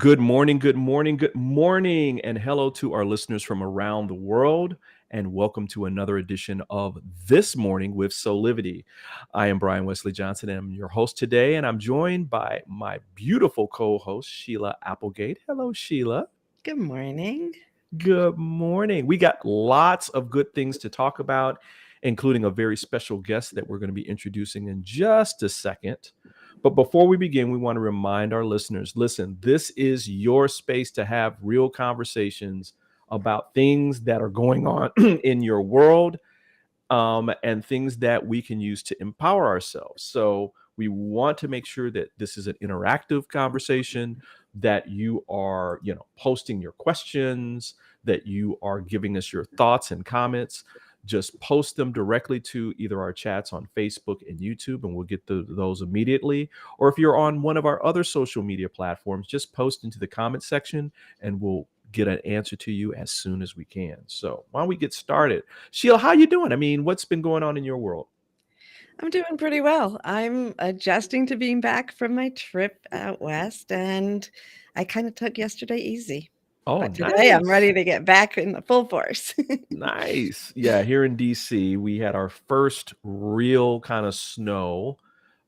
Good morning, good morning, good morning, and hello to our listeners from around the world, and welcome to another edition of This Morning with Soulivity. I am Brian Wesley Johnson, and I'm your host today, and I'm joined by my beautiful co-host, Sheila Applegate. Hello, Sheila. Good morning. Good morning. We got lots of good things to talk about, including a very special guest that we're going to be introducing in just a second. But before we begin, we want to remind our listeners, listen, this is your space to have real conversations about things that are going on in your world, and things that we can use to empower ourselves. So we want to make sure that this is an interactive conversation, that you are, posting your questions, that you are giving us your thoughts and comments. Just post them directly to either our chats on Facebook and YouTube, and we'll get those immediately. Or if you're on one of our other social media platforms, just post into the comment section, and we'll get an answer to you as soon as we can. So why don't we get started? Sheila, how you doing? I mean, what's been going on in your world? I'm doing pretty well. I'm adjusting to being back from my trip out west, and I kind of took yesterday easy. Oh, But today I'm nice. ready to get back in the full force. Nice. Yeah, here in DC, we had our first real kind of snow.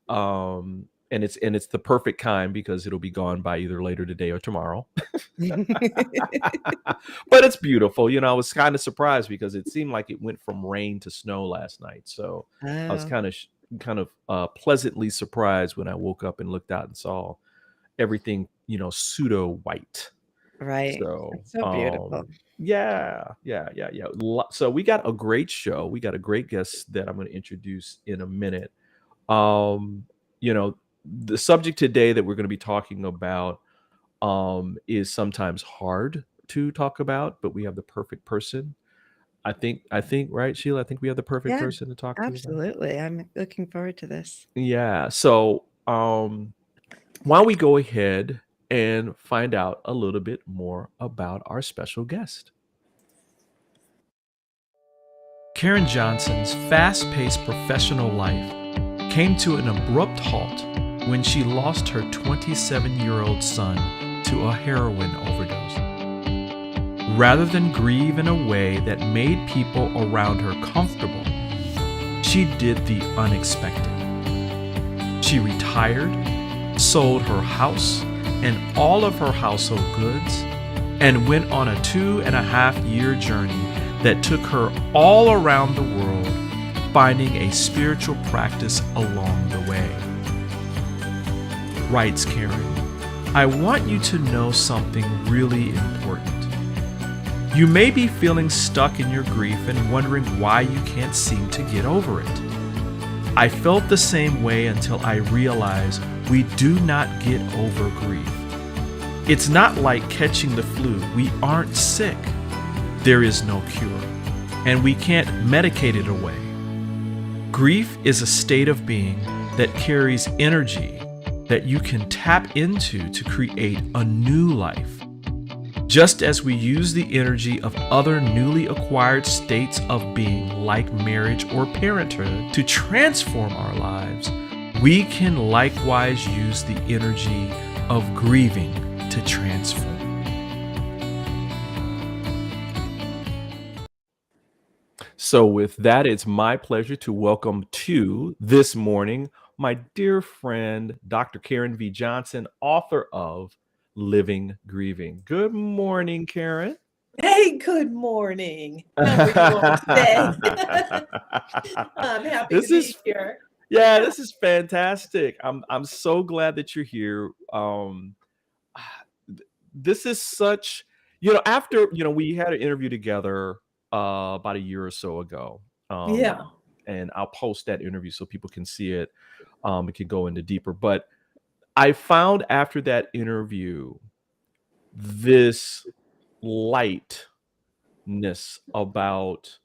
And it's the perfect kind because it'll be gone by either later today or tomorrow. But it's beautiful. I was kind of surprised because it seemed like it went from rain to snow last night. So I was Oh, kind of pleasantly surprised when I woke up and looked out and saw everything, pseudo white. right. So, It's so beautiful. yeah. So we got a great show. We got a great guest that I'm going to introduce in a minute. Um, you know, the subject today that we're going to be talking about is sometimes hard to talk about, but we have the perfect person. I think, right, Sheila? I think we have the perfect Yeah, person to talk to about. absolutely. I'm looking forward to this. Yeah. So, why don't we go ahead and find out a little bit more about our special guest? Karen Johnson's fast paced professional life came to an abrupt halt when she lost her 27-year-old son to a heroin overdose. Rather than grieve in a way that made people around her comfortable, she did the unexpected. She retired, sold her house and all of her household goods, and went on a 2.5-year journey that took her all around the world, finding a spiritual practice along the way. Writes Karen, I want you to know something really important. You may be feeling stuck in your grief and wondering why you can't seem to get over it. I felt the same way until I realized we do not get over grief. It's not like catching the flu. We aren't sick. There is no cure, and we can't medicate it away. Grief is a state of being that carries energy that you can tap into to create a new life. Just as we use the energy of other newly acquired states of being, like marriage or parenthood, to transform our lives, we can likewise use the energy of grieving to transform. So, with that, it's my pleasure to welcome to This Morning my dear friend, Dr. Karen V. Johnson, author of Living Grieving. Good morning, Karen. Hey, good morning. How are you all today? I'm happy This to be is here. yeah, Yeah. this is fantastic. I'm so glad that you're here. This is such, after, we had an interview together about a year or so ago. Yeah. And I'll post that interview so people can see it. We can go into deeper. But I found after that interview this lightness about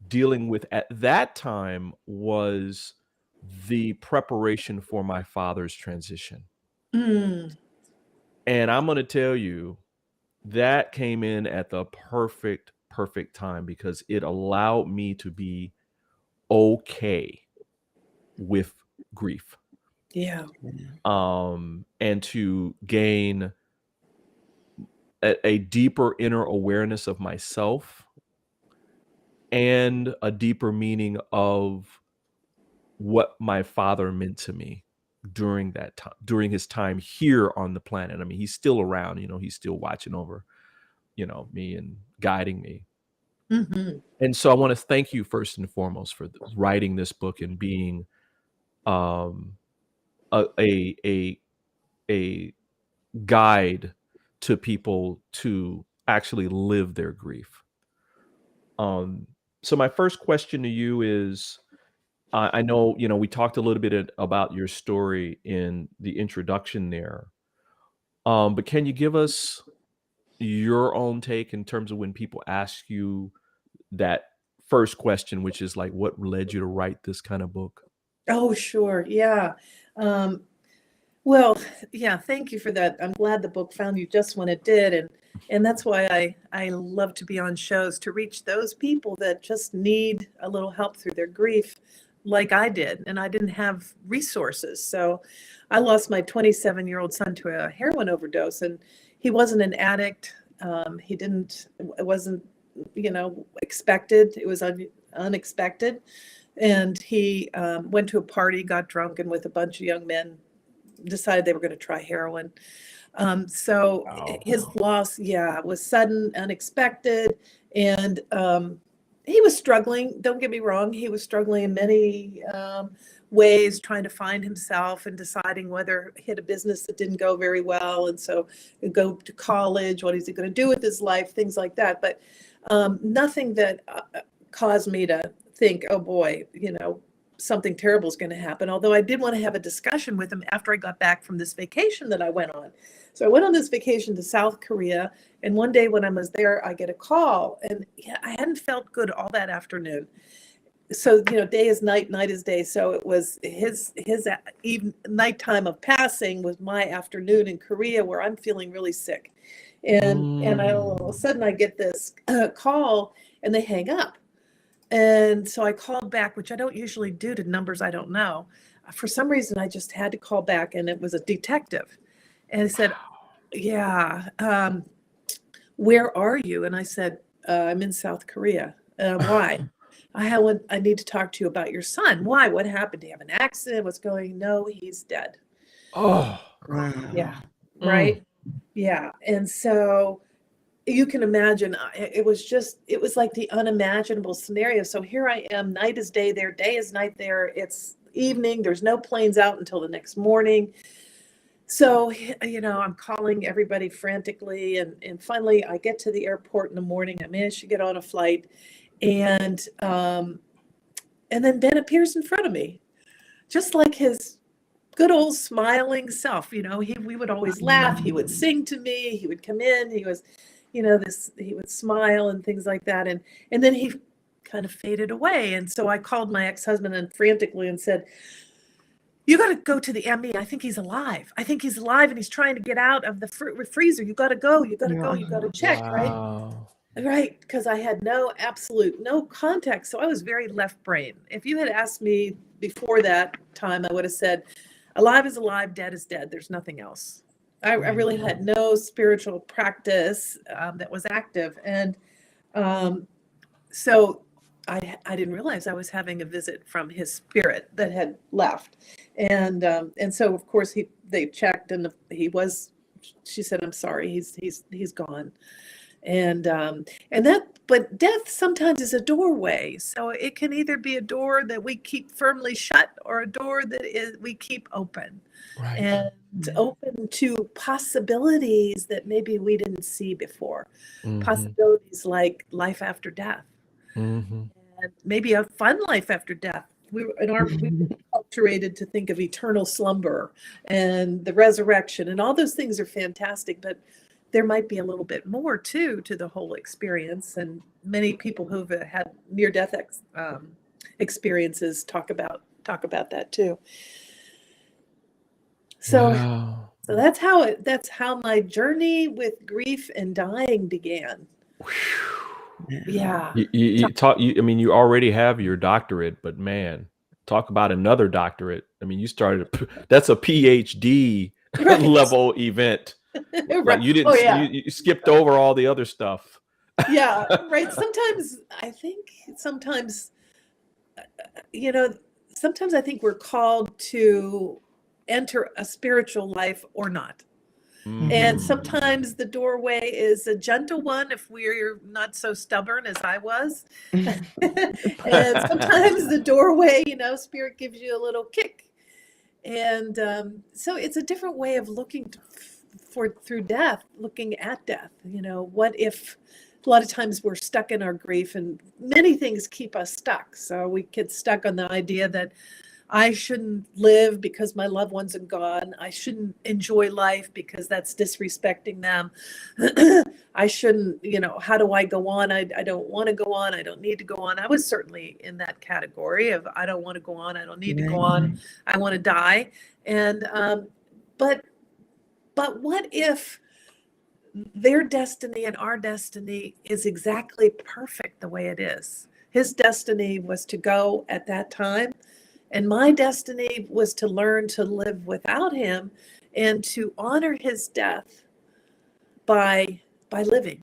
dealing with at that time was the preparation for my father's transition. Mm, And I'm going to tell you that came in at the perfect time because it allowed me to be okay with grief, yeah. and to gain a deeper inner awareness of myself and a deeper meaning of what my father meant to me during that time, during his time here on the planet. I mean, he's still around, he's still watching over, me and guiding me. Mhm. And so I want to thank you first and foremost for writing this book and being um, a guide to people to actually live their grief. So my first question to you is, I know, we talked a little bit about your story in the introduction there. But can you give us your own take in terms of when people ask you that first question, which is like, what led you to write this kind of book? Oh, sure. Yeah. Um, well, yeah, thank you for that. I'm glad the book found you just when it did. And that's why I love to be on shows, to reach those people that just need a little help through their grief, like I did. And I didn't have resources. So I lost my 27-year-old son to a heroin overdose, and he wasn't an addict. It wasn't, expected. It was unexpected. And he went to a party, got drunk, and with a bunch of young men decided they were going to try heroin. So Wow. his loss, was sudden, unexpected, and he was struggling. Don't get me wrong; he was struggling in many ways, trying to find himself and deciding whether he had a business that didn't go very well, and so go to college. What is he going to do with his life? Things like that. But nothing that caused me to think, oh boy, something terrible is going to happen. Although I did want to have a discussion with him after I got back from this vacation that I went on. So I went on this vacation to South Korea. And one day when I was there, I get a call, and I hadn't felt good all that afternoon. So, day is night, night is day. So it was his even nighttime of passing was my afternoon in Korea, where I'm feeling really sick. And all of a sudden I get this call, and they hang up. And so I called back, which I don't usually do to numbers I don't know. For some reason, I just had to call back, and it was a detective. And he said, yeah, where are you? And I said, I'm in South Korea. Why? I need to talk to you about your son. Why? What happened? Did he have an accident? What's going? No, he's dead. Oh, Yeah. Right. Yeah. And so you can imagine, it was like the unimaginable scenario. So here I am, night is day there, day is night there. It's evening. There's no planes out until the next morning. So, I'm calling everybody frantically. And finally I get to the airport in the morning. I managed to get on a flight, and then Ben appears in front of me, just like his good old smiling self. We would always laugh. He would sing to me. He would come in. He was, he would smile and things like that. And then he kind of faded away. And so I called my ex-husband and frantically and said, you got to go to the ME. I think he's alive. I think he's alive, and he's trying to get out of the freezer. You got to go. You got to go. You got to check, wow. Right. Because I had no context. So I was very left brain. If you had asked me before that time, I would have said, alive is alive, dead is dead. There's nothing else. I really had no spiritual practice that was active. And so I didn't realize I was having a visit from his spirit that had left. And so, of course, they checked, and she said, I'm sorry, he's gone. But death sometimes is a doorway. So it can either be a door that we keep firmly shut, or a door that we keep open. Right. And open to possibilities that maybe we didn't see before. Possibilities like life after death, and maybe a fun life after death. We've been acculturated to think of eternal slumber and the resurrection, and all those things are fantastic, but there might be a little bit more too to the whole experience. And many people who've had near-death experiences talk about that too. So, wow. so that's how my journey with grief and dying began. Yeah. You already have your doctorate, but man, talk about another doctorate. I mean, you started, that's a PhD Right. level event. Like Right. you Oh didn't, yeah. you skipped over all the other stuff. Yeah, right. Sometimes I think sometimes you know, sometimes I think we're called to enter a spiritual life or not. And Mhm. Mhm. sometimes the doorway is a gentle one if we're not so stubborn as I was. And sometimes the doorway, spirit gives you a little kick. And so it's a different way of looking for through death, looking at death. What if a lot of times we're stuck in our grief and many things keep us stuck. So we get stuck on the idea that I shouldn't live because my loved ones are gone. I shouldn't enjoy life because that's disrespecting them. I shouldn't, how do I go on? I don't want to go on. I don't need to go on. I was certainly in that category of I don't want to go on. I don't need to go Right. on. I want to die. And, but what if their destiny and our destiny is exactly perfect the way it is? His destiny was to go at that time. And my destiny was to learn to live without him and to honor his death by living.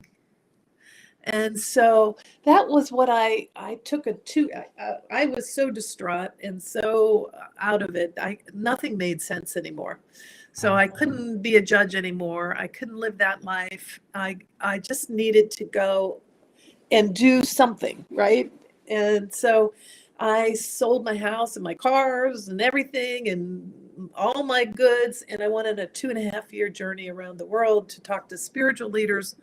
And so that was what I took I was so distraught and so out of it. Nothing made sense anymore. So I couldn't be a judge anymore. I couldn't live that life. I just needed to go and do something, right? And so I sold my house and my cars and everything and all my goods. And I went on a 2.5 year journey around the world to talk to spiritual leaders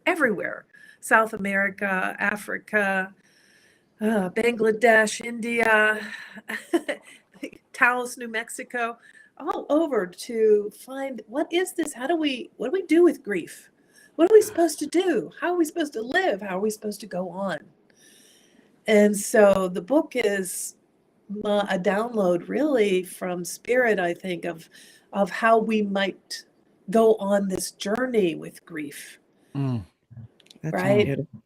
everywhere: South America, Africa, Bangladesh, India, Taos, New Mexico, all over to find what is this? What do we do with grief? What are we supposed to do? How are we supposed to live? How are we supposed to go on? And so the book is a download really from spirit, I think, of how we might go on this journey with grief, Mm, That's right? beautiful.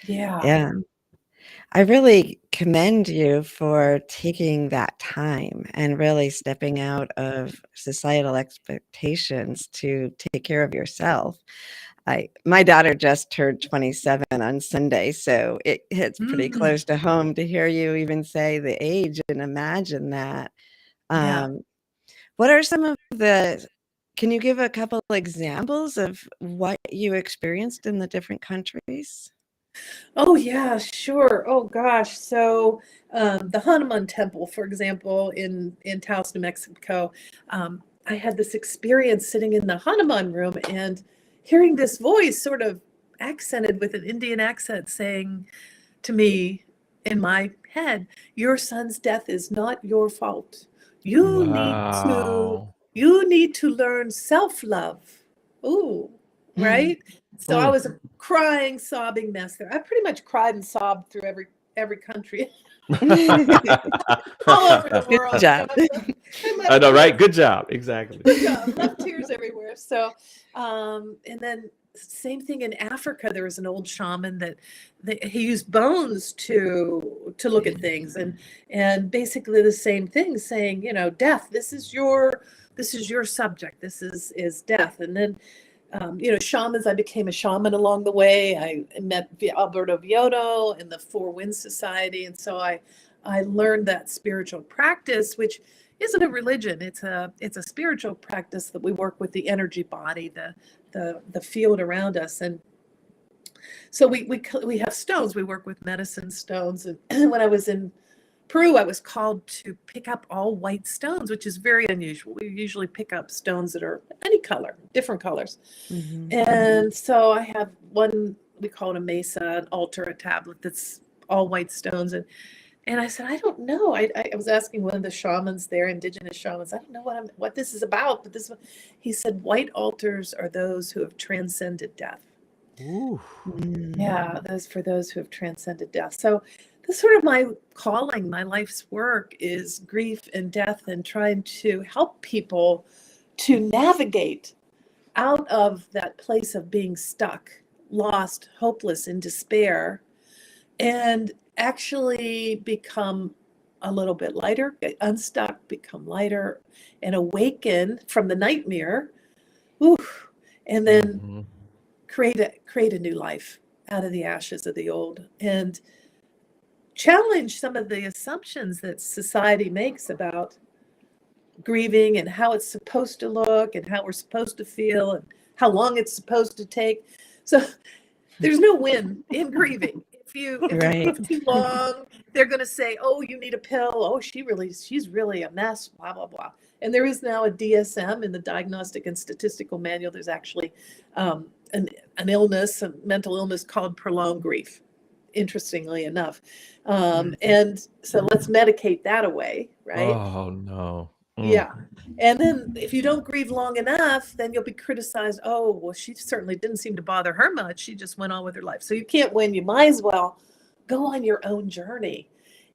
Yeah. Yeah. I really commend you for taking that time and really stepping out of societal expectations to take care of yourself. My daughter just turned 27 on Sunday, so it hits pretty Mm, close to home to hear you even say the age and imagine that. yeah. What are some of the Can you give a couple examples of what you experienced in the different countries? Oh, yeah, sure. Oh, gosh. So the Hanuman Temple, for example, in Taos, New Mexico, I had this experience sitting in the Hanuman room and hearing this voice sort of accented with an Indian accent saying to me in my head, your son's death is not your fault. You need to wow. you need to learn self-love. Ooh, right? So I Mm. was a crying, sobbing mess there. I pretty much cried and sobbed through every country all over the Good world. job. I I left know, right? tears. Good job. Exactly. Good job. Left tears everywhere. So, and then same thing in Africa. There was an old shaman that he used bones to look at things, and basically the same thing, saying, death. This is your subject. This is death. And then, shamans. I became a shaman along the way. I met Alberto Vioto in the Four Winds Society, and so I learned that spiritual practice, which isn't a religion. It's a spiritual practice that we work with the energy body, the field around us. And so we have stones. We work with medicine stones. And when I was in Peru, I was called to pick up all white stones, which is very unusual. We usually pick up stones that are any color, different colors. Mhm. And so I have one, we call it a mesa, an altar, a tablet that's all white stones. And I said, I don't know. I was asking one of the shamans there, indigenous shamans, I don't know what this is about, but he said, white altars are those who have transcended death. Ooh. Mm. Yeah, those for those who have transcended death. So that's sort of my calling, my life's work is grief and death and trying to help people to navigate out of that place of being stuck, lost, hopeless, in despair, and actually become a little bit lighter, get unstuck, become lighter, and awaken from the nightmare. Ooh, and then Mhm. create a new life out of the ashes of the old, and challenge some of the assumptions that society makes about grieving and how it's supposed to look and how we're supposed to feel and how long it's supposed to take. So there's no win in grieving. If you Right. grieve too long, they're going to say, "Oh, you need a pill. Oh, she's really a mess." Blah blah blah. And there is now a DSM in the Diagnostic and Statistical Manual. There's actually an illness, a mental illness called prolonged grief. Interestingly enough, and so let's medicate that away, right? Oh no. Yeah. And then if you don't grieve long enough, then you'll be criticized. Oh, well, she certainly didn't seem to bother her much. She just went on with her life. So you can't win. You might as well go on your own journey.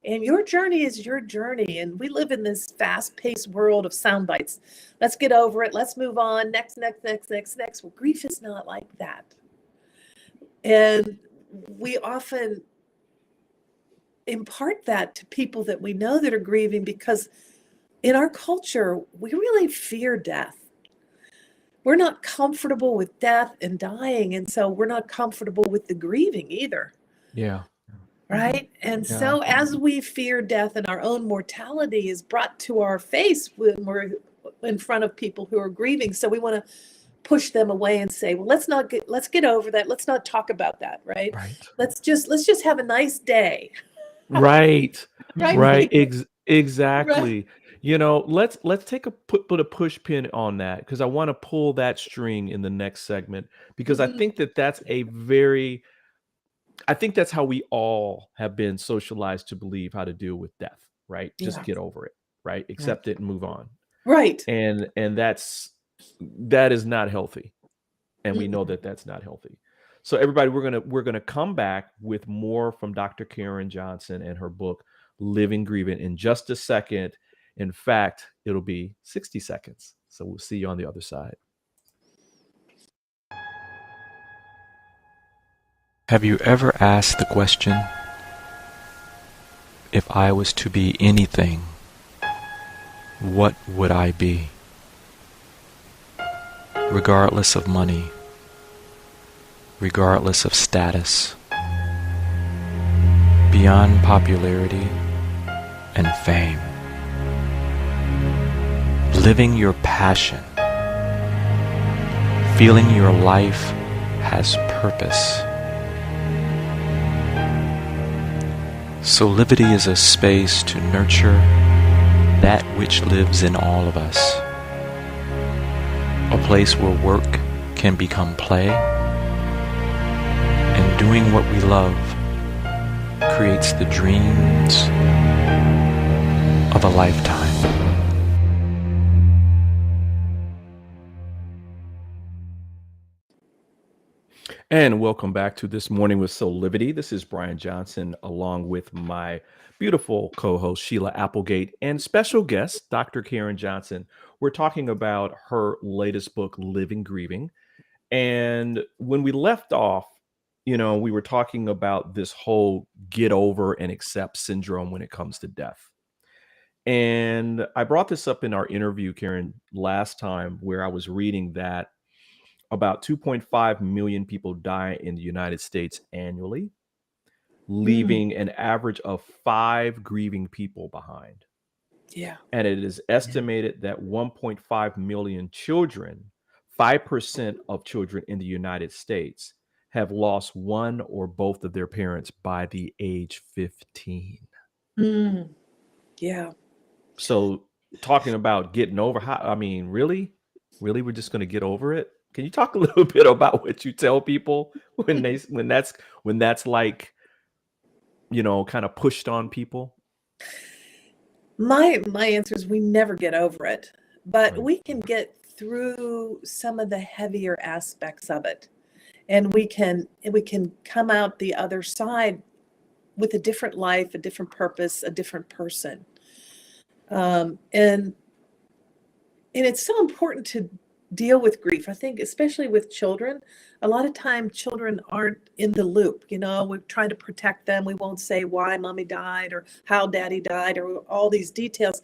And your journey is your journey. And we live in this fast-paced world of sound bites. Let's get over it. Let's move on. Next. Well, grief is not like that. And we often impart that to people that we know that are grieving because in our culture, we really fear death. We're not comfortable with death and dying, and so we're not comfortable with the grieving either. Yeah. Right? And Yeah. so as we fear death and our own mortality is brought to our face when we're in front of people who are grieving, so we want to push them away and say, well, let's get over that. Let's not talk about that, right? Right. Let's just have a nice day. Right. Right? Right. Right. Exactly. You know, let's take a put a push pin on that because I want to pull that string in the next segment because I Mhm. think I think that's how we all have been socialized to believe how to deal with death, right? Just Yeah. get over it, right? Accept it and move on. Right. And that is not healthy. And we know Mm-mm. that that's not healthy. So everybody, we're gonna come back with more from Dr. Karen Johnson and her book Living Grieving in just a second. In fact, it'll be 60 seconds. So we'll see you on the other side. Have you ever asked the question, if I was to be anything, what would I be? Regardless of money, regardless of status, beyond popularity and fame. Living your passion, feeling your life has purpose. Soulivity is a space to nurture that which lives in all of us. A place where work can become play, and doing what we love creates the dreams of a lifetime. And welcome back to This Morning with Soulivity. This is Brian Johnson, along with my beautiful co-host Sheila Applegate and special guest Dr. Karen Johnson. We're talking about her latest book, Living Grieving. And when we left off, you know, we were talking about this whole get over and accept syndrome when it comes to death. And I brought this up in our interview, Karen, last time, where I was reading that about 2.5 million people die in the United States annually, leaving an average of 5 grieving people behind. Yeah. And it is estimated that 1.5 million children, 5% of children in the United States, have lost one or both of their parents by the age 15. Mm. Yeah. So talking about getting over, I mean, really, we're just going to get over it. Can you talk a little bit about what you tell people when that's like, you know, kind of pushed on people? My answer is we never get over it, but Right. we can get through some of the heavier aspects of it, and we can come out the other side with a different life, a different purpose, a different person. And it's so important to deal with grief. I think, especially with children, a lot of time children aren't in the loop. You know, we try to protect them. We won't say why mommy died or how daddy died or all these details.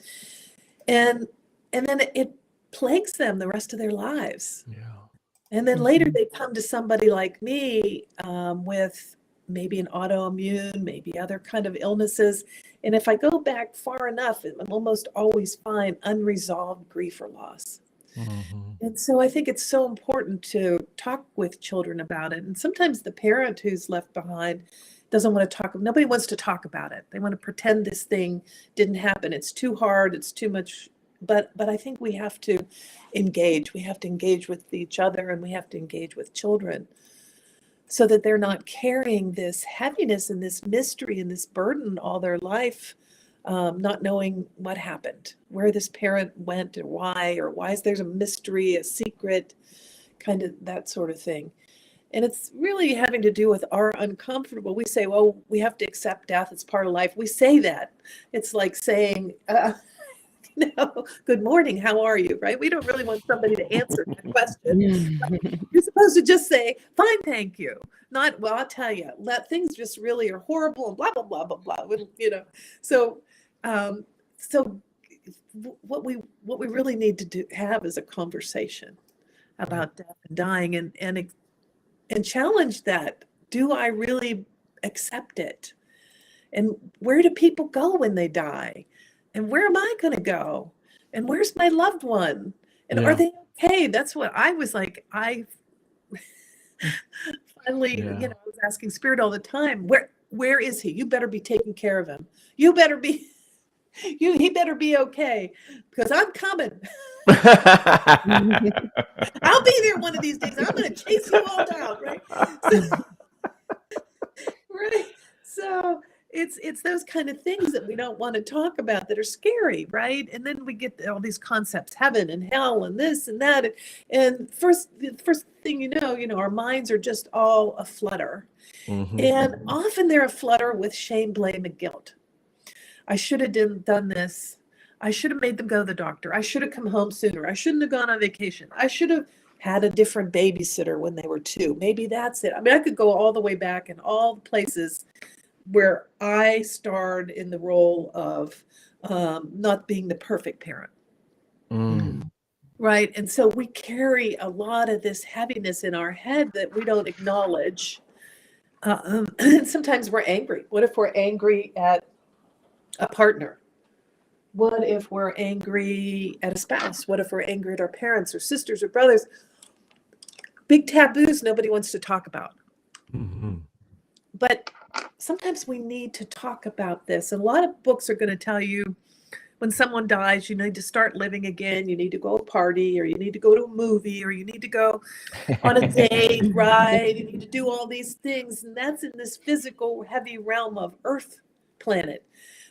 And then it plagues them the rest of their lives. Yeah. And then later they come to somebody like me with maybe an autoimmune, maybe other kind of illnesses. And if I go back far enough, I'm almost always find unresolved grief or loss. Mhm. And so I think it's so important to talk with children about it. And sometimes the parent who's left behind doesn't want to talk. Nobody wants to talk about it. They want to pretend this thing didn't happen. It's too hard. It's too much. But I think we have to engage. We have to engage with each other, and we have to engage with children so that they're not carrying this heaviness and this mystery and this burden all their life, not knowing what happened, where this parent went and why is there's a mystery, a secret, kind of that sort of thing. And it's really having to do with our uncomfortable. We say, well, we have to accept death. It's part of life. We say that. It's like saying, good morning, how are you, right? We don't really want somebody to answer that question. You're supposed to just say, fine, thank you. Not, well, I'll tell you, things just really are horrible and blah, blah, blah, blah, blah, So, what we really need to have is a conversation about death and dying and challenge that. Do I really accept it? And where do people go when they die? And where am I going to go? And where's my loved one? And are they okay? That's what I was like. I finally, I was asking Spirit all the time, where is he? You better be taking care of him. You better be, he better be okay, because I'm coming. I'll be there one of these days. I'm going to chase you all down, right? Right. So it's those kind of things that we don't want to talk about that are scary, right? And then we get all these concepts, heaven and hell and this and that. And the first thing you know, our minds are just all aflutter. And often they're aflutter with shame, blame, and guilt. I should have done this. I should have made them go to the doctor. I should have come home sooner. I shouldn't have gone on vacation. I should have had a different babysitter when they were 2. Maybe that's it. I mean, I could go all the way back in all the places where I starred in the role of not being the perfect parent. Right. And so we carry a lot of this heaviness in our head that we don't acknowledge. And sometimes we're angry. What if we're angry at a partner? What if we're angry at a spouse? What if we're angry at our parents or sisters or brothers? Big taboos nobody wants to talk about. But sometimes we need to talk about this. And a lot of books are going to tell you when someone dies, you need to start living again. You need to go to a party, or you need to go to a movie, or you need to go on a date, right? You need to do all these things. And that's in this physical, heavy realm of Earth planet.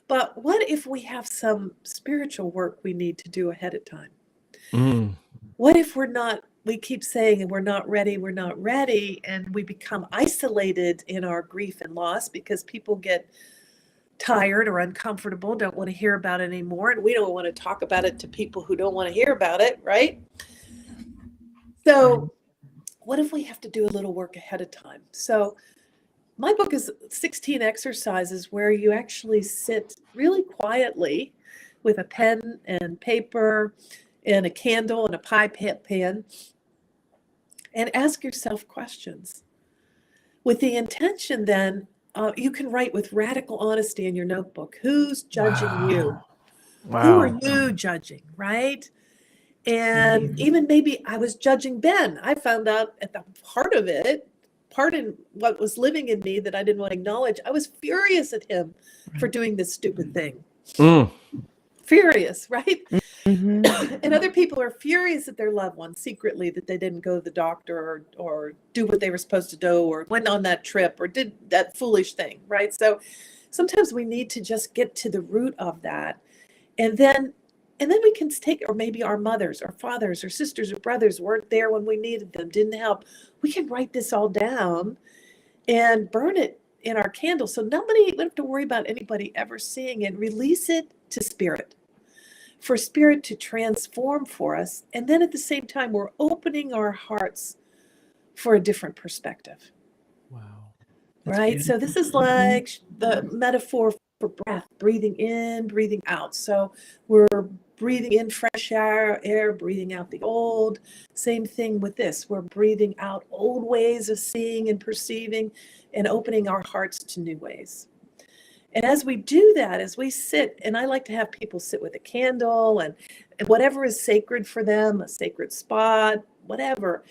But what if we have some spiritual work we need to do ahead of time? What if we keep saying we're not ready, and we become isolated in our grief and loss because people get tired or uncomfortable, don't want to hear about it anymore, and we don't want to talk about it to people who don't want to hear about it, right? So what if we have to do a little work ahead of time? So my book is 16 exercises where you actually sit really quietly with a pen and paper and a candle and a pie pan and ask yourself questions with the intention then you can write with radical honesty in your notebook. Who's judging you? Who are you judging, right? And even maybe I was judging Ben. I found out at the heart of it, part in what was living in me that I didn't want to acknowledge, I was furious at him for doing this stupid thing. Furious, right? And other people are furious at their loved ones secretly that they didn't go to the doctor or do what they were supposed to do, or went on that trip or did that foolish thing, right? So sometimes we need to just get to the root of that. And then we can take, or maybe our mothers or fathers or sisters or brothers weren't there when we needed them, didn't help. We can write this all down and burn it in our candle. So we don't have to worry about anybody ever seeing it. Release it to Spirit, for Spirit to transform for us. And then at the same time, we're opening our hearts for a different perspective. Wow. Right? Beautiful. So this is like the metaphor for breath, breathing in, breathing out. So we're breathing in fresh air, breathing out the old. Same thing with this. We're breathing out old ways of seeing and perceiving and opening our hearts to new ways. And as we do that, as we sit, and I like to have people sit with a candle and whatever is sacred for them, a sacred spot, whatever.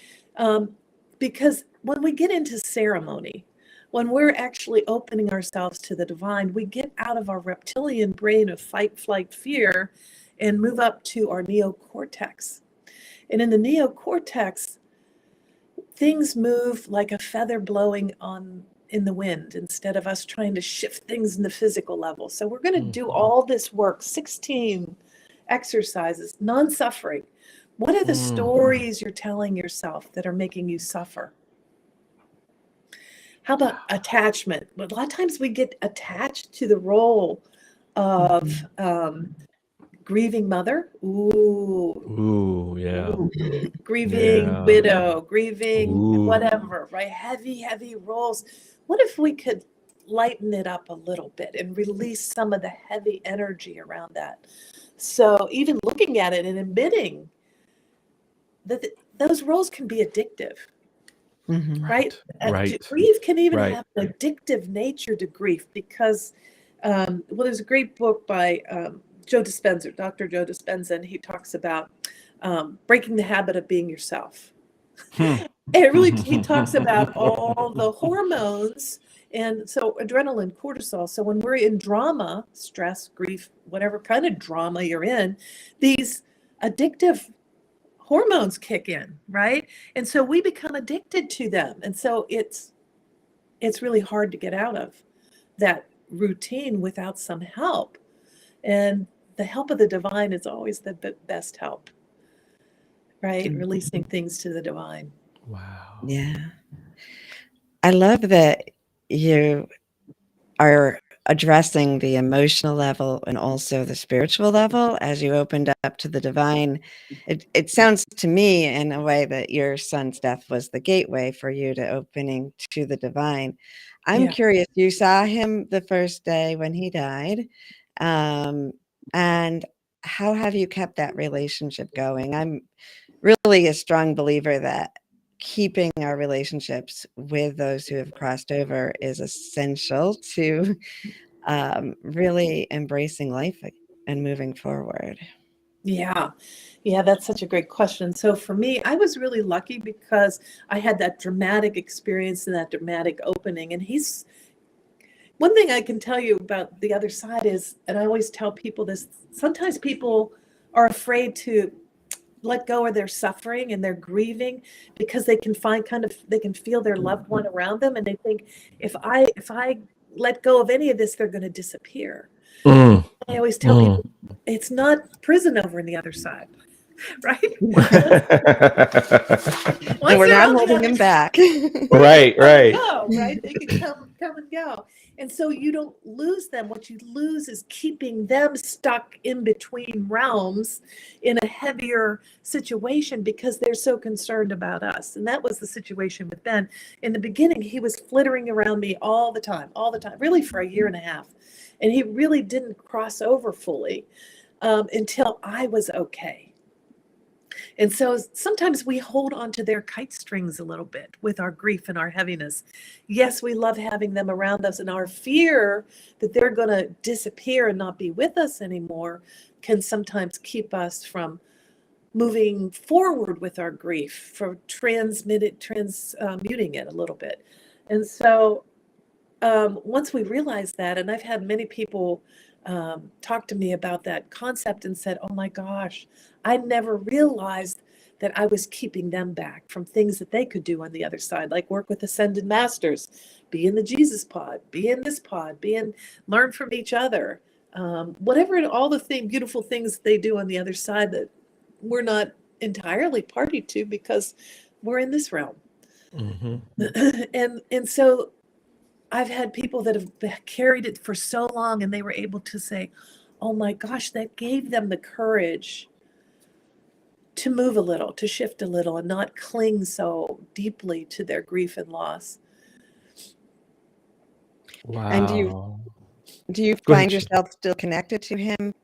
Because when we get into ceremony, when we're actually opening ourselves to the divine, we get out of our reptilian brain of fight, flight, fear, and move up to our neocortex. And in the neocortex, things move like a feather blowing in the wind instead of us trying to shift things in the physical level. So we're going to do all this work, 16 exercises, non-suffering. What are the stories you're telling yourself that are making you suffer? How about attachment? A lot of times we get attached to the role of grieving mother. Ooh, yeah. Grieving widow, grieving whatever, right? Heavy, heavy roles. What if we could lighten it up a little bit and release some of the heavy energy around that? So even looking at it and admitting that those roles can be addictive. Right? Right. Grief can even Right. have an addictive nature to grief because, there's a great book by Dr. Joe Dispenza, and he talks about breaking the habit of being yourself. And he talks about all the hormones, and so adrenaline, cortisol. So when we're in drama, stress, grief, whatever kind of drama you're in, these addictive hormones kick in, right? And so we become addicted to them. And so it's really hard to get out of that routine without some help. And the help of the divine is always the best help, right? Releasing things to the divine. Wow. Yeah. I love that you are addressing the emotional level and also the spiritual level as you opened up to the divine. It sounds to me in a way that your son's death was the gateway for you to opening to the divine. I'm curious, you saw him the first day when he died. And how have you kept that relationship going? I'm really a strong believer that keeping our relationships with those who have crossed over is essential to really embracing life and moving forward. Yeah, that's such a great question. So for me, I was really lucky because I had that dramatic experience and that dramatic opening. And one thing I can tell you about the other side is, and I always tell people this, sometimes people are afraid to let go of their suffering and their grieving because they can they can feel their loved one around them. And they think if I let go of any of this, they're going to disappear. I always tell people it's not prison over on the other side, right? And we're not holding him back. Right. Go, right? They can come and go. And so you don't lose them. What you lose is keeping them stuck in between realms in a heavier situation because they're so concerned about us. And that was the situation with Ben. In the beginning, he was flittering around me all the time, really for a year and a half. And he really didn't cross over fully until I was okay. And so sometimes we hold on to their kite strings a little bit with our grief and our heaviness. Yes, we love having them around us, and our fear that they're going to disappear and not be with us anymore can sometimes keep us from moving forward with our grief, for transmuting it a little bit. And so once we realize that, and I've had many people talk to me about that concept and said, oh my gosh, I never realized that I was keeping them back from things that they could do on the other side, like work with ascended masters, be in the Jesus pod, be in this pod, learn from each other, whatever, all the beautiful things they do on the other side that we're not entirely party to because we're in this realm. And so I've had people that have carried it for so long and they were able to say, oh my gosh, that gave them the courage to move a little, to shift a little, and not cling so deeply to their grief and loss. Wow. And do you find yourself still connected to him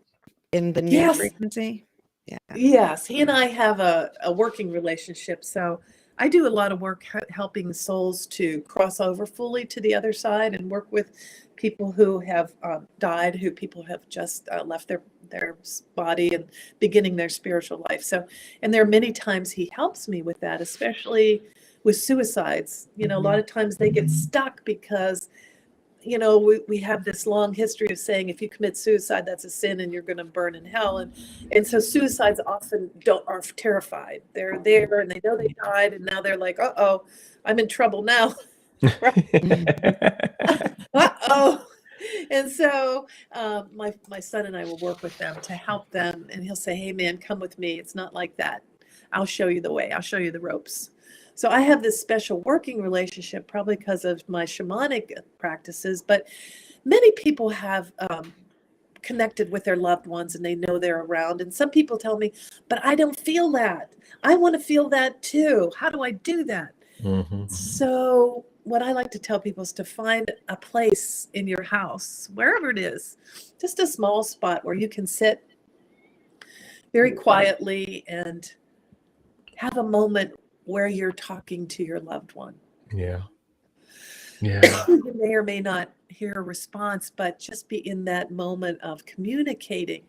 in the near Yes. frequency? Yeah. Yes, he and I have a working relationship. So I do a lot of work helping souls to cross over fully to the other side and work with people who have died, who people have just left their body and beginning their spiritual life. So, and there are many times he helps me with that, especially with suicides. You know, a lot of times they get stuck because we have this long history of saying if you commit suicide, that's a sin and you're going to burn in hell. And so suicides often are terrified. They're there and they know they died and now they're like, uh-oh, I'm in trouble now. Uh-oh. And so my son and I will work with them to help them. And he'll say, hey, man, come with me. It's not like that. I'll show you the way. I'll show you the ropes. So I have this special working relationship, probably because of my shamanic practices, but many people have connected with their loved ones and they know they're around. And some people tell me, but I don't feel that. I want to feel that too. How do I do that? Mm-hmm. So what I like to tell people is to find a place in your house, wherever it is, just a small spot where you can sit very quietly and have a moment where you're talking to your loved one. Yeah. Yeah. You may or may not hear a response, but just be in that moment of communicating.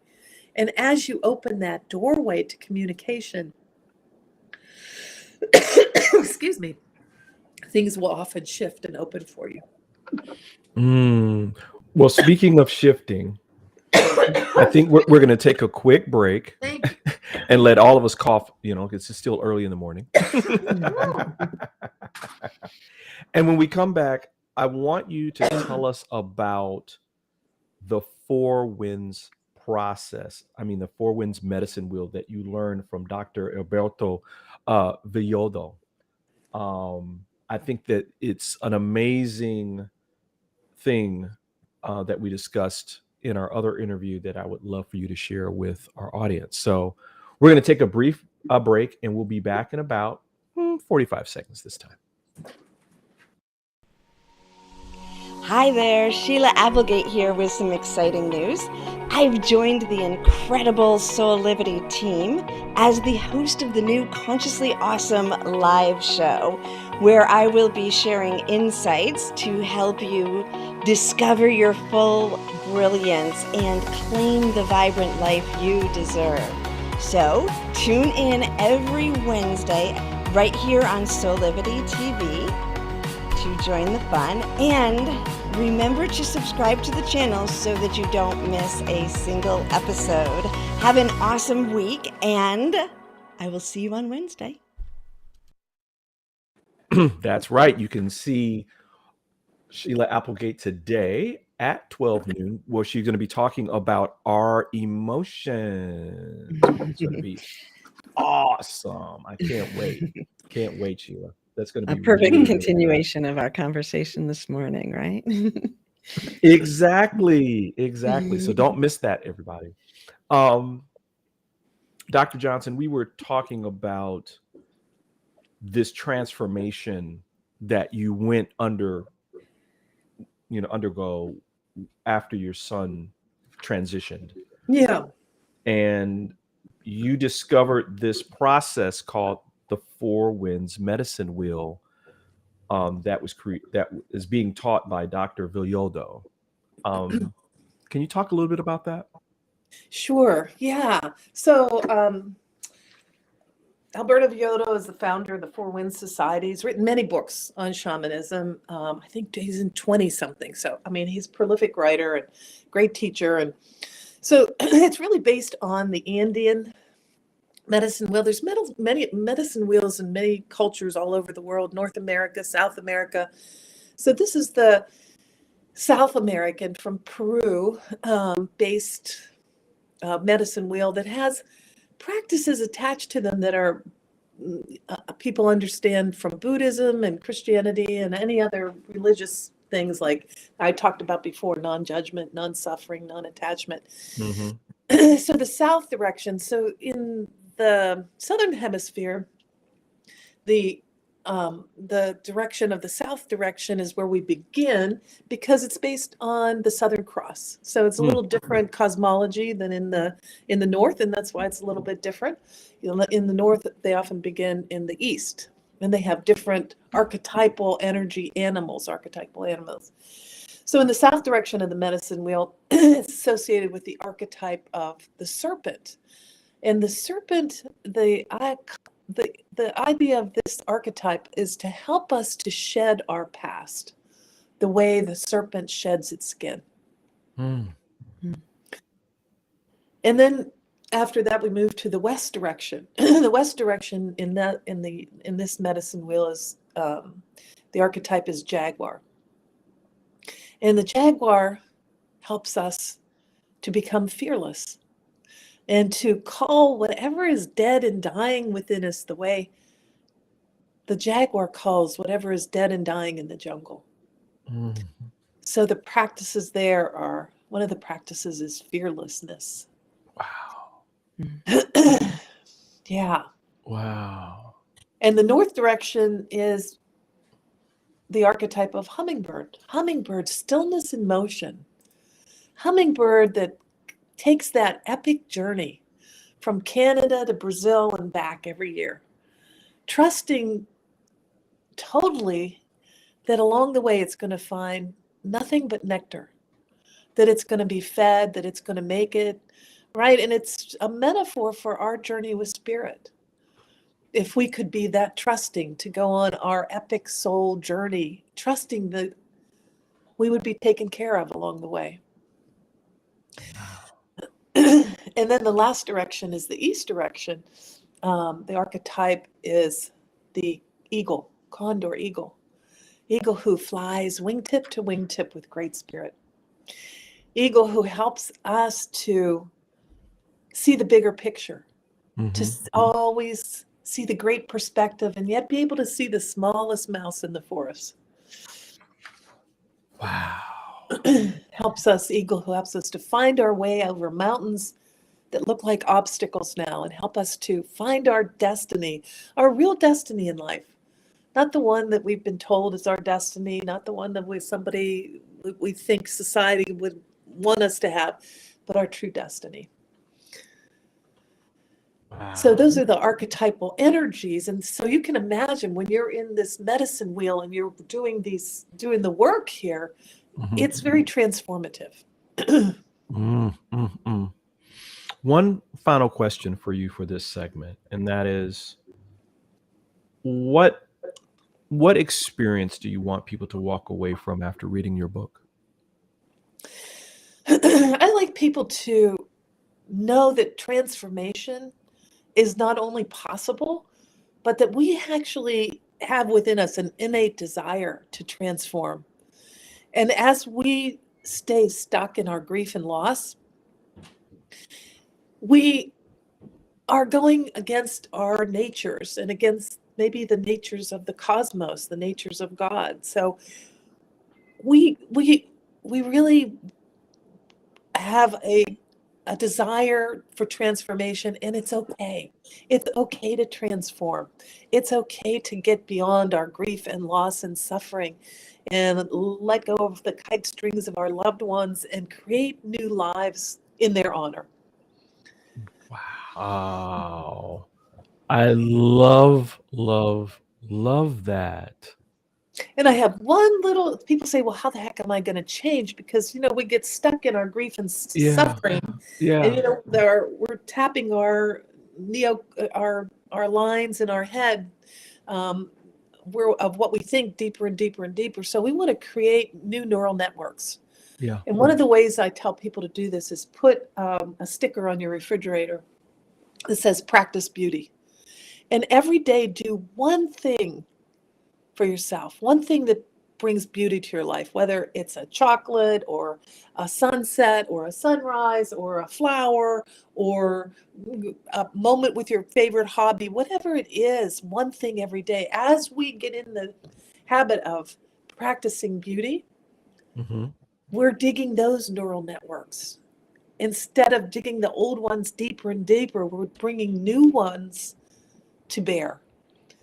And as you open that doorway to communication, excuse me, things will often shift and open for you. Well, speaking of shifting, I think we're going to take a quick break and let all of us cough, because it's still early in the morning. And when we come back, I want you to tell us about the Four Winds process. I mean, the Four Winds medicine wheel that you learned from Dr. Alberto Villoldo. I think that it's an amazing thing that we discussed in our other interview that I would love for you to share with our audience. So we're going to take a brief break and we'll be back in about 45 seconds this time. Hi there, Sheila Applegate here with some exciting news. I've joined the incredible Soulivity team as the host of the new Consciously Awesome live show, where I will be sharing insights to help you discover your full brilliance and claim the vibrant life you deserve. So tune in every Wednesday right here on Soulivity TV to join the fun, and remember to subscribe to the channel so that you don't miss a single episode. Have an awesome week, and I will see you on Wednesday. That's right. You can see Sheila Applegate today at 12 noon, where she's going to be talking about our emotions. It's going to be awesome. I can't wait. Can't wait, Sheila. That's going to be a perfect really continuation of our conversation this morning, right? Exactly. So don't miss that, everybody. Dr. Johnson, we were talking about this transformation that you went undergo after your son transitioned. Yeah. And you discovered this process called the Four Winds medicine wheel that is being taught by Dr. Villoldo. Can you talk a little bit about that? Sure. Yeah. So Alberto Villoldo is the founder of the Four Winds Society. He's written many books on shamanism. I think he's in 20 something. So, I mean, he's a prolific writer and great teacher. And so it's really based on the Andean medicine wheel. There's many medicine wheels in many cultures all over the world, North America, South America. So this is the South American from Peru based medicine wheel that has practices attached to them that are people understand from Buddhism and Christianity and any other religious things like I talked about before: non-judgment, non-suffering, non-attachment. Mm-hmm. So the South direction. So in the Southern Hemisphere, the the direction of the south direction is where we begin because it's based on the Southern Cross. So it's a little different cosmology than in the north, and that's why it's a little bit different. In the north, they often begin in the east, and they have different archetypal animals. So in the south direction of the medicine wheel, it's associated with the archetype of the serpent. And the serpent, the idea of this archetype is to help us to shed our past, the way the serpent sheds its skin. And then after that, we move to the west direction. The west direction in this medicine wheel is the archetype is jaguar. And the jaguar helps us to become fearless and to call whatever is dead and dying within us the way the jaguar calls whatever is dead and dying in the jungle. So the practices there are, one of the practices is fearlessness. Wow. Yeah. Wow. And the north direction is the archetype of hummingbird. Hummingbird, stillness in motion. Hummingbird that takes that epic journey from Canada to Brazil and back every year, trusting totally that along the way it's going to find nothing but nectar, that it's going to be fed, that it's going to make it, right? And it's a metaphor for our journey with spirit. If we could be that trusting to go on our epic soul journey, trusting that we would be taken care of along the way. And then the last direction is the east direction. The archetype is the eagle, condor eagle. Eagle who flies wingtip to wingtip with great spirit. Eagle who helps us to see the bigger picture, to always see the great perspective and yet be able to see the smallest mouse in the forest. Wow. Helps us, eagle who helps us to find our way over mountains that look like obstacles now and help us to find our destiny, our real destiny in life. Not the one that we've been told is our destiny, not the one that we think society would want us to have, but our true destiny. Wow. So those are the archetypal energies. And so you can imagine when you're in this medicine wheel and you're doing the work here, it's very transformative. One final question for you for this segment, and that is, what experience do you want people to walk away from after reading your book? I like people to know that transformation is not only possible, but that we actually have within us an innate desire to transform. And as we stay stuck in our grief and loss, we are going against our natures and against maybe the natures of the cosmos, the natures of God. So we really have a desire for transformation, and it's okay. It's okay to transform. It's okay to get beyond our grief and loss and suffering and let go of the kite strings of our loved ones and create new lives in their honor. Wow. I love that. And I have one little, people say, well, how the heck am I going to change? Because, we get stuck in our grief and suffering. Yeah. And, we're tapping our lines in our head of what we think deeper and deeper and deeper. So we want to create new neural networks. Yeah. And one of the ways I tell people to do this is put a sticker on your refrigerator that says practice beauty. And every day do one thing for yourself, one thing that brings beauty to your life, whether it's a chocolate or a sunset or a sunrise or a flower or a moment with your favorite hobby, whatever it is, one thing every day. As we get in the habit of practicing beauty, we're digging those neural networks. Instead of digging the old ones deeper and deeper, we're bringing new ones to bear.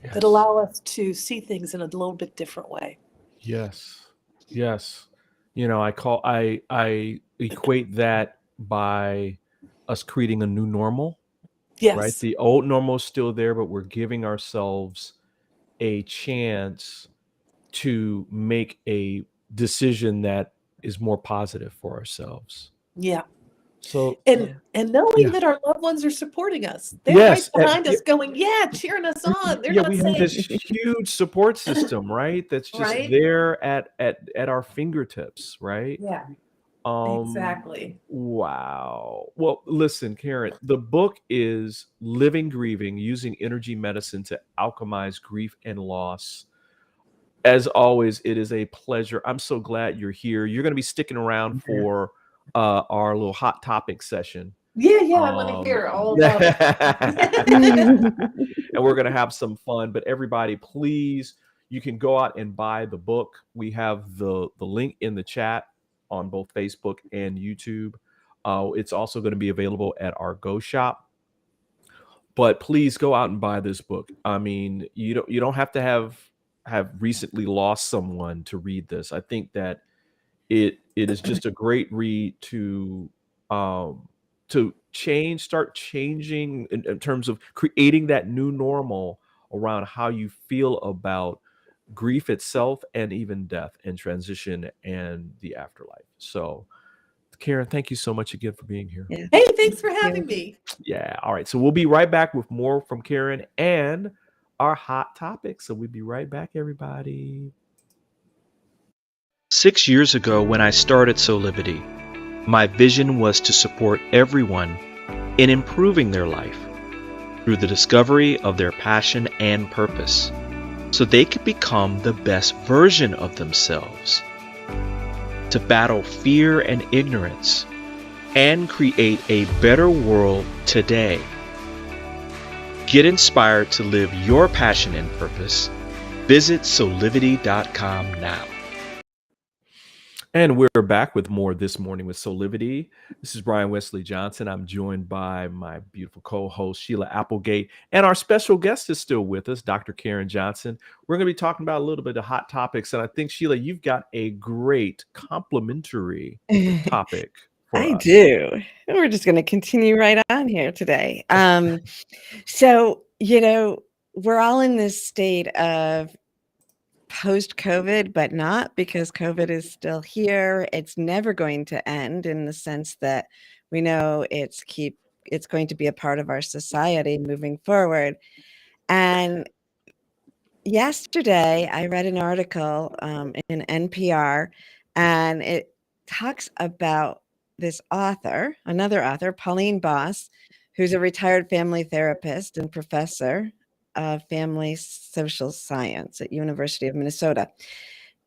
that allow us to see things in a little bit different way. Yes. Yes. You know, I equate that by us creating a new normal, right? Yes. The old normal is still there, but we're giving ourselves a chance to make a decision that is more positive for ourselves. Yeah. So And knowing yeah. that our loved ones are supporting us. They're Yes. right behind us going, yeah, cheering us on. They're Yeah, not we have saying, this huge support system, right? That's just right? there at our fingertips, right? Yeah, Um, exactly. wow. Well, listen, Karen, the book is Living Grieving, Using Energy Medicine to Alchemize Grief and Loss. As always, it is a pleasure. I'm so glad you're here. You're going to be sticking around for our little hot topic session. Yeah, I want to hear all about it. And we're going to have some fun. But everybody, please, you can go out and buy the book. We have the link in the chat on both Facebook and YouTube. It's also going to be available at our Go Shop. But please go out and buy this book. I mean, you don't have to have recently lost someone to read this. I think that it is just a great read to start changing in terms of creating that new normal around how you feel about grief itself and even death and transition and the afterlife. So Karen, thank you so much again for being here. Yeah. Hey, thanks for having me. Yeah. All right. So we'll be right back with more from Karen and our hot topics. So we'll be right back, everybody. 6 years ago, when I started Soulivity, my vision was to support everyone in improving their life through the discovery of their passion and purpose, so they could become the best version of themselves, to battle fear and ignorance, and create a better world today. Get inspired to live your passion and purpose. Visit Soulivity.com now. And we're back with more this morning with Soulivity. This is Brian Westley Johnson. I'm joined by my beautiful co-host, Sheila Applegate. And our special guest is still with us, Dr. Karen Johnson. We're going to be talking about a little bit of hot topics. And I think, Sheila, you've got a great complimentary topic for I us. do. We're just going to continue right on here today. So, we're all in this state of post-COVID, but not, because COVID is still here. It's never going to end, in the sense that we know it's going to be a part of our society moving forward. And yesterday I read an article in NPR, and it talks about this author, another author, Pauline Boss, who's a retired family therapist and professor of family social science at University of Minnesota.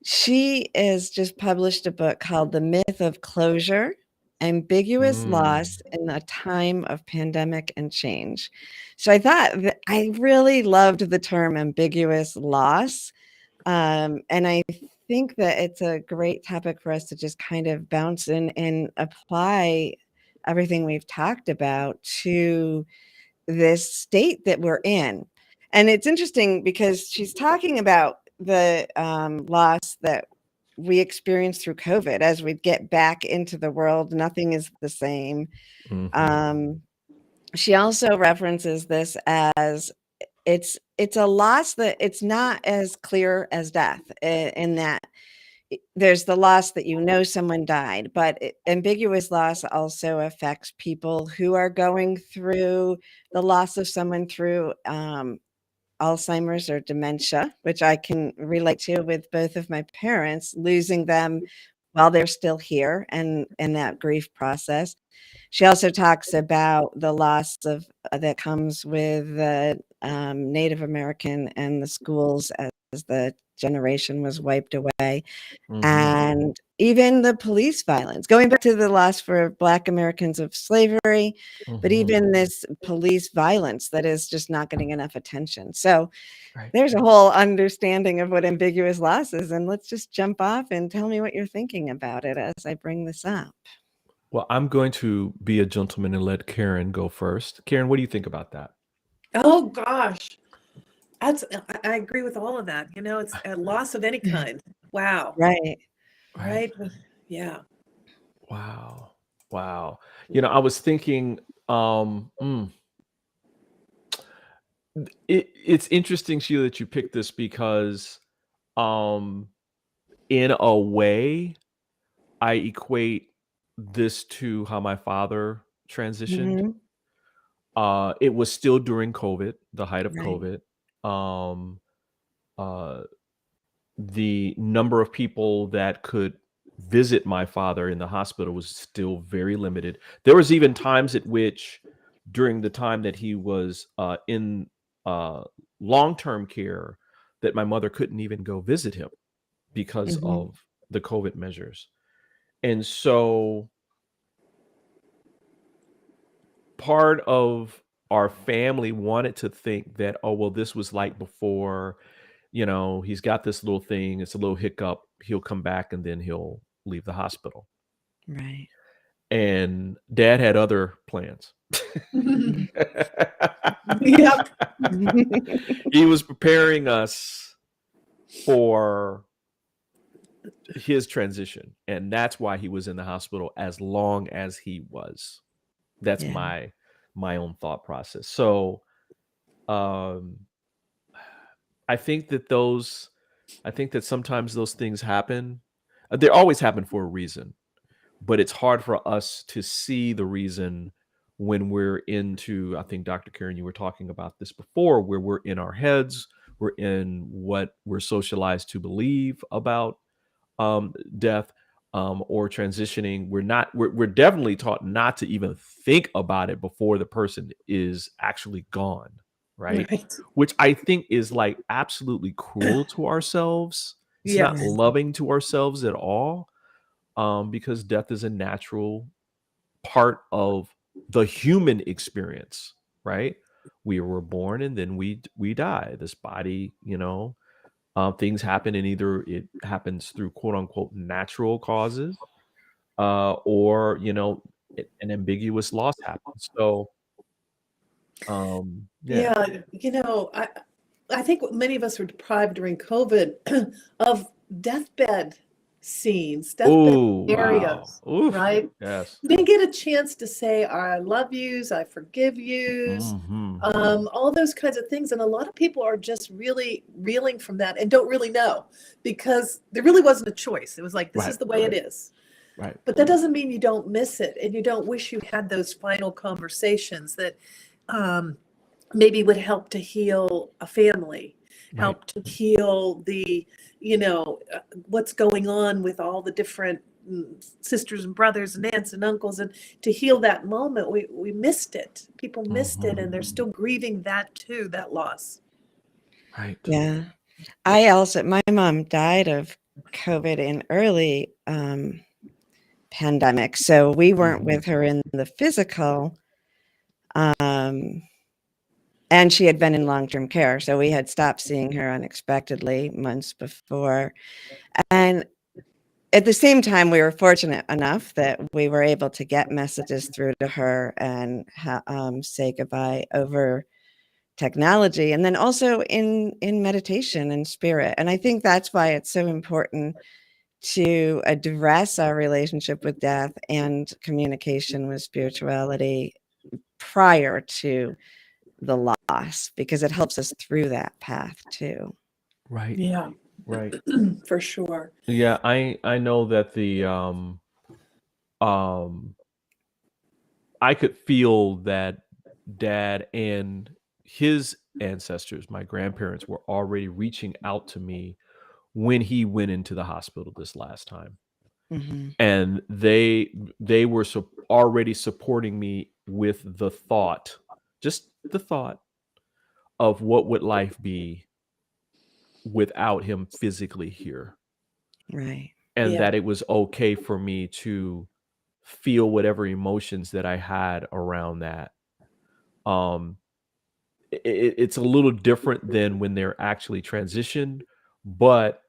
She has just published a book called The Myth of Closure: Ambiguous Loss in a Time of Pandemic and Change. So I thought that I really loved the term ambiguous loss. And I think that it's a great topic for us to just kind of bounce in and apply everything we've talked about to this state that we're in. And it's interesting because she's talking about the loss that we experienced through COVID. As we get back into the world, nothing is the same. She also references this as it's a loss that it's not as clear as death, in that there's the loss that someone died, but ambiguous loss also affects people who are going through the loss of someone through Alzheimer's or dementia, which I can relate to with both of my parents, losing them while they're still here, and that grief process. She also talks about the loss of that comes with the Native American and the schools as the generation was wiped away, and even the police violence, going back to the loss for Black Americans of slavery, but even this police violence that is just not getting enough attention. So there's a whole understanding of what ambiguous loss is. And let's just jump off and tell me what you're thinking about it as I bring this up. Well, I'm going to be a gentleman and let Karen go first. Karen, what do you think about that? Oh, gosh. I agree with all of that. You know, it's a loss of any kind. Wow. Right. Right. Yeah. Wow. Wow. You know, I was thinking, it's interesting, Sheila, that you picked this because, in a way, I equate this to how my father transitioned. Hmm. It was still during COVID, the height of Right. COVID. Um, uh, the number of people that could visit my father in the hospital was still very limited. There was even times at which, during the time that he was in uh, long-term care, that my mother couldn't even go visit him because Hmm. of the COVID measures. And so part of our family wanted to think that, oh, well, this was like before, you know, he's got this little thing, it's a little hiccup, he'll come back and then he'll leave the hospital. Right. And dad had other plans. Yep. He was preparing us for his transition, and that's why he was in the hospital as long as he was. That's Yeah. my own thought process. So um I think that sometimes those things happen. They always happen for a reason, but it's hard for us to see the reason when we're into, I think, Dr. Karen, you were talking about this before, where we're in our heads, we're in what we're socialized to believe about death, or transitioning. We're definitely taught not to even think about it before the person is actually gone, right? Right. Which I think is like absolutely cruel to ourselves. It's not Yes. loving to ourselves at all, because death is a natural part of the human experience, right? We were born and then we die. This body, you know, things happen, and either it happens through quote unquote natural causes, or, you know, an ambiguous loss happens. So, yeah. Yeah. You know, I think many of us were deprived during COVID of deathbed scenes, deathbed Oh, wow. areas, Oof. right? Yes. We didn't get a chance to say, I love yous, I forgive yous, Hmm. all those kinds of things. And a lot of people are just really reeling from that and don't really know, because there really wasn't a choice. It was like, this Right. is the way it is. Right. But that doesn't mean you don't miss it and you don't wish you had those final conversations that um, maybe would help to heal a family, Right. help to heal the, what's going on with all the different sisters and brothers and aunts and uncles, and to heal that moment. We missed it. People missed it, Hmm. and they're still grieving that too, that loss. Right. Yeah. My mom died of COVID in early pandemic. So we weren't Mhm. with her in the physical. Um, and she had been in long-term care. So we had stopped seeing her unexpectedly months before. And at the same time, we were fortunate enough that we were able to get messages through to her and say goodbye over technology, and then also in meditation and spirit. And I think that's why it's so important to address our relationship with death and communication with spirituality prior to the loss, because it helps us through that path too. Right. Yeah, Right. for sure. Yeah, I know that um I could feel that dad and his ancestors, my grandparents, were already reaching out to me when he went into the hospital this last time. Hmm. And they were already supporting me with the thought, just the thought of what would life be without him physically here, Right. and Yeah. that it was okay for me to feel whatever emotions that I had around that. Um, it's a little different than when they're actually transitioned, but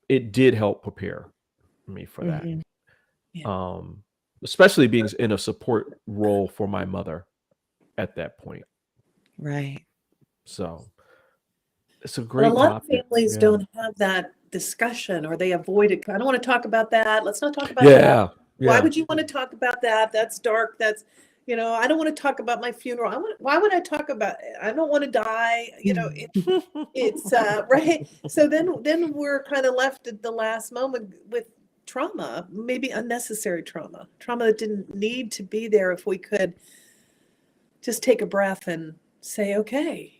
it did help prepare me for that. Hmm. Yeah. Um, Especially being in a support role for my mother at that point. Right. So, It's a And a great lot of topic. families Yeah. don't have that discussion, or they avoid it. I don't want to talk about that. Let's not talk about that. Yeah. Why Yeah. would you want to talk about that? That's dark. That's, I don't want to talk about my funeral. Why would I talk about it? I don't want to die. It's right. So then we're kind of left at the last moment with trauma, maybe unnecessary trauma that didn't need to be there if we could just take a breath and say, okay,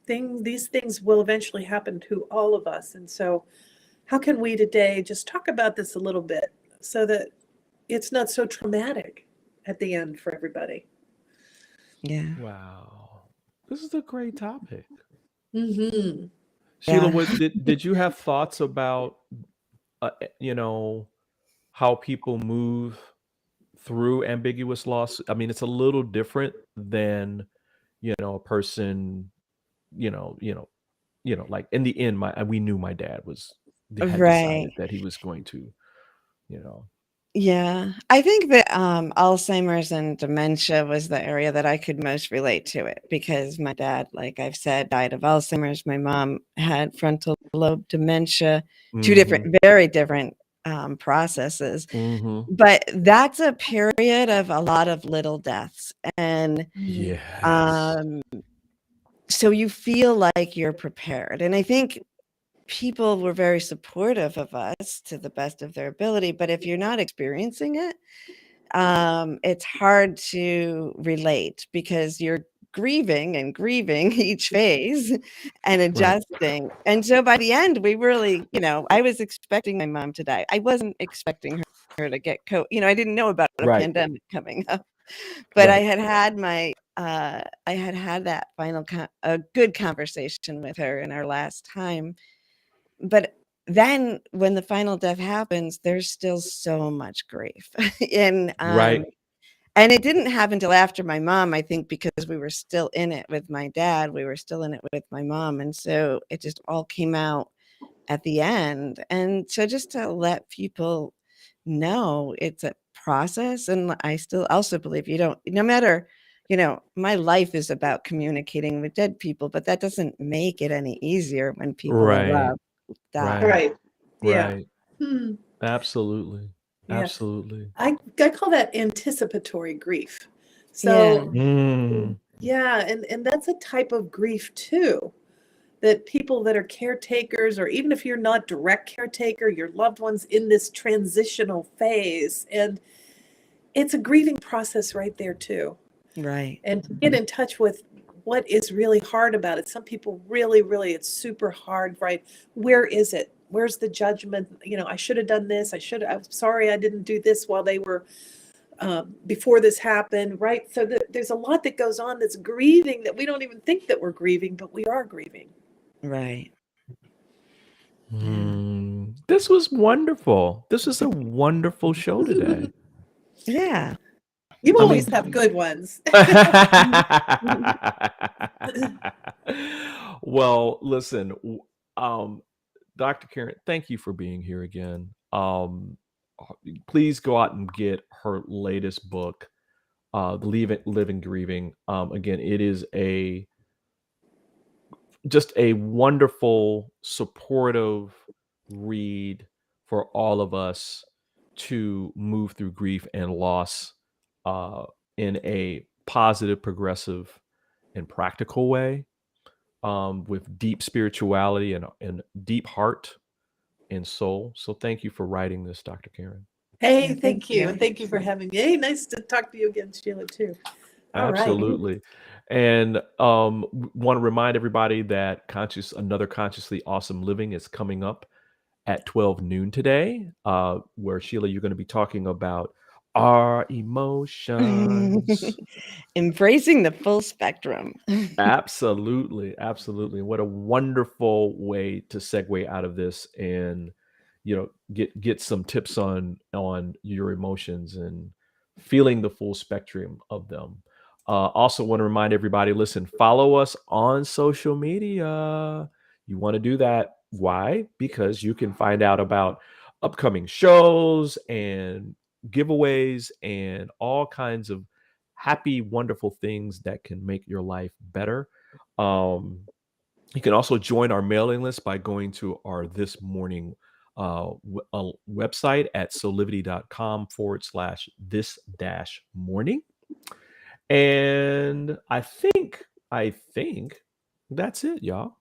these things will eventually happen to all of us. And so how can we today just talk about this a little bit so that it's not so traumatic at the end for everybody? Yeah. Wow. This is a great topic. Mm-hmm. Sheila, Yeah. did you have thoughts about how people move through ambiguous loss? I mean, it's a little different than, a person, like in the end, we knew my dad had decided Right. that he was going to, you know. Yeah. I think that Alzheimer's and dementia was the area that I could most relate to it, because my dad, like I've said, died of Alzheimer's. My mom had frontal lobe dementia, two Mm-hmm. very different processes. Mm-hmm. But that's a period of a lot of little deaths. And Yes. so you feel like you're prepared. And I think people were very supportive of us to the best of their ability. But if you're not experiencing it, it's hard to relate, because you're grieving each phase and Right. adjusting. And so by the end, we really, I was expecting my mom to die. I wasn't expecting her to get I didn't know about a Right. pandemic coming up, but Right. I had that final a good conversation with her in our last time. But then when the final death happens, there's still so much grief. and Right. and it didn't happen until after my mom, I think, because we were still in it with my dad, we were still in it with my mom, and so it just all came out at the end. And so just to let people know it's a process. And I still also believe no matter, my life is about communicating with dead people, but that doesn't make it any easier when people I Right. love die. Right. Yeah. Right. Hmm. Absolutely. Yeah. Absolutely. I call that anticipatory grief. Yeah. So Mm. yeah, and that's a type of grief too, that people that are caretakers, or even if you're not direct caretaker, your loved ones in this transitional phase, and it's a grieving process right there too. Right. And to get in touch with what is really hard about it. Some people really, really, it's super hard, right? Where is it? Where's the judgment? I should have done this. I'm sorry I didn't do this while they were, before this happened, right? So there's a lot that goes on that's grieving, that we don't even think that we're grieving, but we are grieving. Right. This was wonderful. This was a wonderful show today. Yeah. You I always mean- have good ones. Well, listen, Dr. Karen, thank you for being here again. Please go out and get her latest book, Living Grieving. Again, it is just a wonderful, supportive read for all of us to move through grief and loss in a positive, progressive, and practical way, with deep spirituality and deep heart and soul. So thank you for writing this, Dr. Karen. Hey, Yeah, thank you. And thank you for having me. Hey, nice to talk to you again, Sheila, too. All right. Absolutely. And want to remind everybody that another Consciously Awesome Living is coming up at 12 noon today, where Sheila, you're going to be talking about our emotions. Embracing the full spectrum. Absolutely. Absolutely. What a wonderful way to segue out of this and, get some tips on your emotions and feeling the full spectrum of them. Also want to remind everybody, listen, follow us on social media. You want to do that. Why? Because you can find out about upcoming shows and giveaways and all kinds of happy, wonderful things that can make your life better. You can also join our mailing list by going to our This Morning website at soulivity.com/this-morning. And I think that's it, y'all.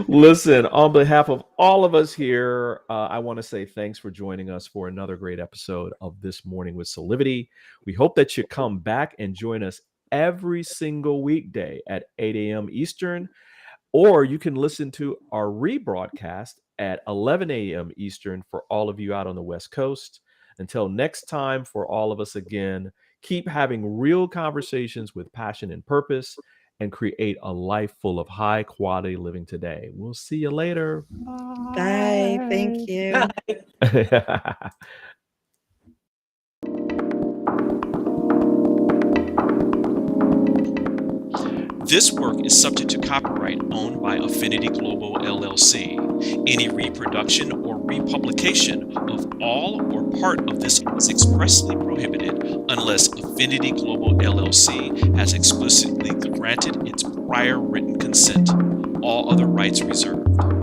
Listen, on behalf of all of us here, I want to say thanks for joining us for another great episode of This Morning with Soulivity. We hope that you come back and join us every single weekday at 8 a.m. Eastern, or you can listen to our rebroadcast at 11 a.m. Eastern for all of you out on the West Coast. Until next time, for all of us again, keep having real conversations with passion and purpose, and create a life full of high quality living today. We'll see you later. Bye. Thank you. Bye. This work is subject to copyright owned by Affinity Global LLC. Any reproduction or republication of all or part of this is expressly prohibited unless Affinity Global LLC has explicitly granted its prior written consent. All other rights reserved.